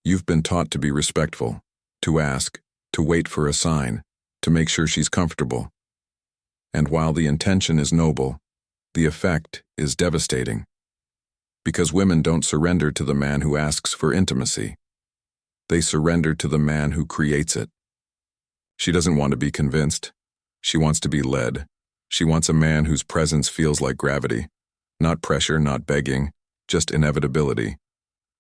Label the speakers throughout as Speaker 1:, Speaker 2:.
Speaker 1: You've been taught to be respectful, to ask, to wait for a sign, to make sure she's comfortable. And while the intention is noble, the effect is devastating. Because women don't surrender to the man who asks for intimacy. They surrender to the man who creates it. She doesn't want to be convinced. She wants to be led. She wants a man whose presence feels like gravity. Not pressure, not begging, just inevitability.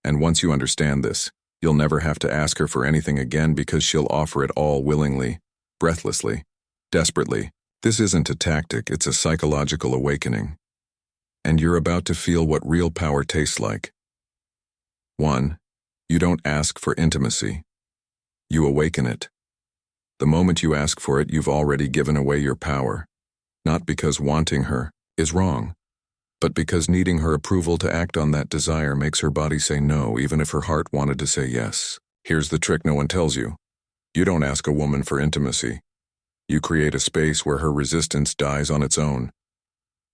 Speaker 1: And once you understand this, you'll never have to ask her for anything again because she'll offer it all willingly, breathlessly, desperately. This isn't a tactic, it's a psychological awakening. And you're about to feel what real power tastes like. 1. You don't ask for intimacy. You awaken it. The moment you ask for it, you've already given away your power. Not because wanting her is wrong, but because needing her approval to act on that desire makes her body say no, even if her heart wanted to say yes. Here's the trick no one tells you. You don't ask a woman for intimacy. You create a space where her resistance dies on its own.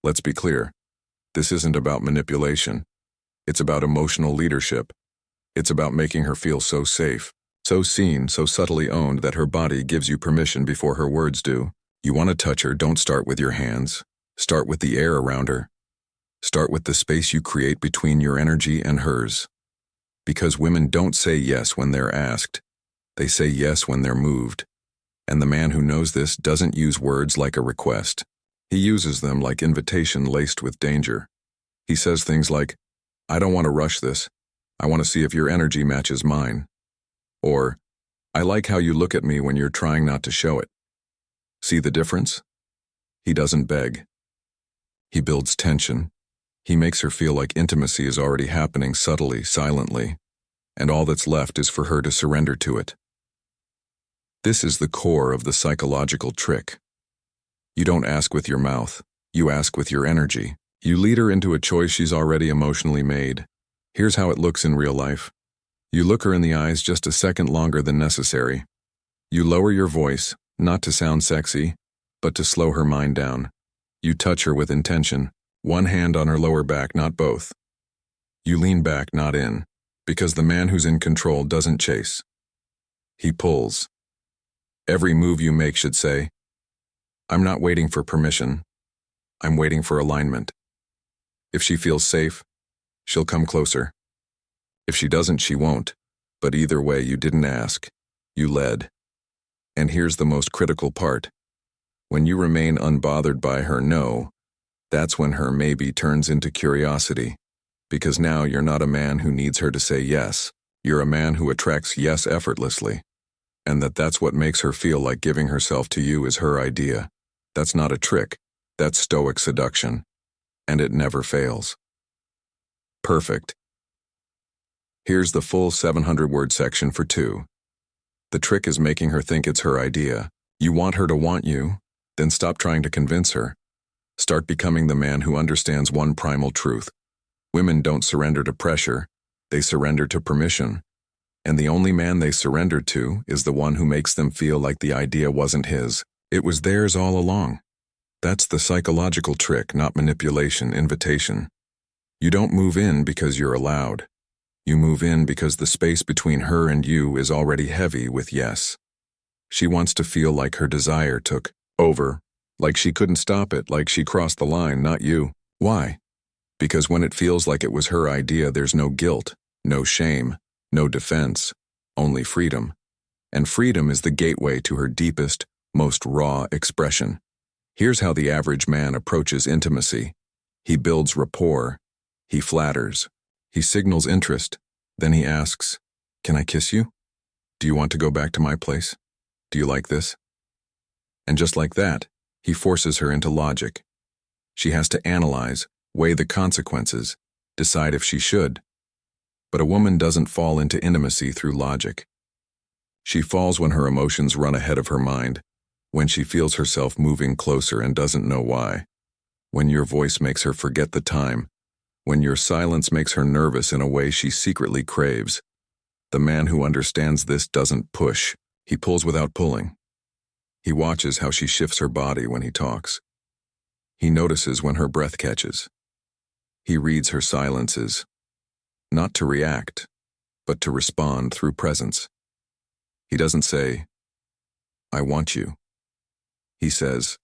Speaker 1: Let's be clear. This isn't about manipulation. It's about emotional leadership. It's about making her feel so safe, so seen, so subtly owned that her body gives you permission before her words do. You want to touch her, don't start with your hands. Start with the air around her. Start with the space you create between your energy and hers. Because women don't say yes when they're asked. They say yes when they're moved. And the man who knows this doesn't use words like a request. He uses them like invitation laced with danger. He says things like, I don't want to rush this. I want to see if your energy matches mine. Or, I like how you look at me when you're trying not to show it. See the difference? He doesn't beg. He builds tension. He makes her feel like intimacy is already happening subtly, silently, and all that's left is for her to surrender to it. This is the core of the psychological trick. You don't ask with your mouth. You ask with your energy. You lead her into a choice she's already emotionally made. Here's how it looks in real life. You look her in the eyes just a second longer than necessary. You lower your voice, not to sound sexy, but to slow her mind down. You touch her with intention, one hand on her lower back, not both. You lean back, not in, because the man who's in control doesn't chase. He pulls. Every move you make should say, I'm not waiting for permission. I'm waiting for alignment. If she feels safe, she'll come closer. If she doesn't, she won't. But either way, you didn't ask. You led. And here's the most critical part. When you remain unbothered by her no, that's when her maybe turns into curiosity. Because now you're not a man who needs her to say yes. You're a man who attracts yes effortlessly. And that's what makes her feel like giving herself to you is her idea. That's not a trick. That's Stoic seduction. And it never fails. Perfect. Here's the full 700-word section for 2. The trick is making her think it's her idea. You want her to want you, then stop trying to convince her. Start becoming the man who understands one primal truth. Women don't surrender to pressure, they surrender to permission. And the only man they surrender to is the one who makes them feel like the idea wasn't his. It was theirs all along. That's the psychological trick, not manipulation, invitation. You don't move in because you're allowed. You move in because the space between her and you is already heavy with yes. She wants to feel like her desire took over, like she couldn't stop it, like she crossed the line, not you. Why? Because when it feels like it was her idea, there's no guilt, no shame, no defense, only freedom. And freedom is the gateway to her deepest, most raw expression. Here's how the average man approaches intimacy. He builds rapport. He flatters. He signals interest. Then he asks, can I kiss you? Do you want to go back to my place? Do you like this? And just like that, he forces her into logic. She has to analyze, weigh the consequences, decide if she should. But a woman doesn't fall into intimacy through logic. She falls when her emotions run ahead of her mind, when she feels herself moving closer and doesn't know why, when your voice makes her forget the time, when your silence makes her nervous in a way she secretly craves. The man who understands this doesn't push, he pulls without pulling. He watches how she shifts her body when he talks. He notices when her breath catches. He reads her silences, not to react, but to respond through presence. He doesn't say, "I want you." He says,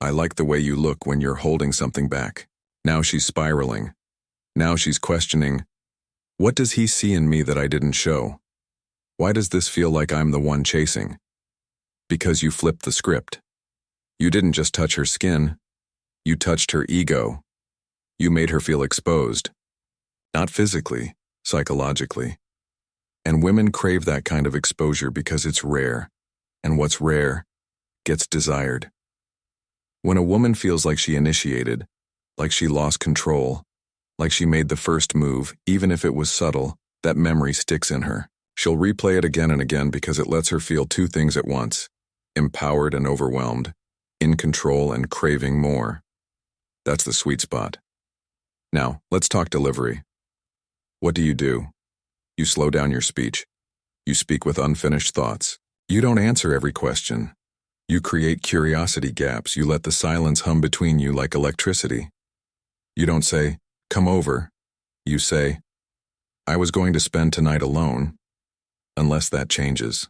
Speaker 1: "I like the way you look when you're holding something back." Now she's spiraling. Now she's questioning, what does he see in me that I didn't show? Why does this feel like I'm the one chasing? Because you flipped the script. You didn't just touch her skin. You touched her ego. You made her feel exposed. Not physically, psychologically. And women crave that kind of exposure because it's rare. And what's rare gets desired. When a woman feels like she initiated, like she lost control, like she made the first move, even if it was subtle, that memory sticks in her. She'll replay it again and again because it lets her feel two things at once: empowered and overwhelmed, in control and craving more. That's the sweet spot. Now, let's talk delivery. What do? You slow down your speech. You speak with unfinished thoughts. You don't answer every question. You create curiosity gaps. You let the silence hum between you like electricity. You don't say, "Come over." You say, "I was going to spend tonight alone," unless that changes.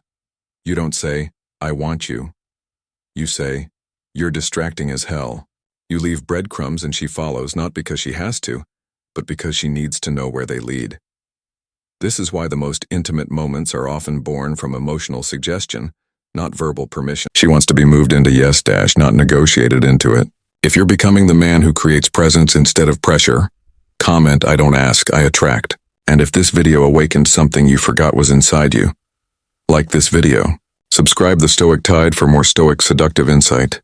Speaker 1: You don't say, "I want you." You say, "You're distracting as hell." You leave breadcrumbs and she follows, not because she has to, but because she needs to know where they lead. This is why the most intimate moments are often born from emotional suggestion, not verbal permission. She wants to be moved into yes dash, not negotiated into it. If you're becoming the man who creates presence instead of pressure, comment, "I don't ask, I attract." And if this video awakened something you forgot was inside you, like this video. Subscribe the Stoic Tide for more Stoic seductive insight.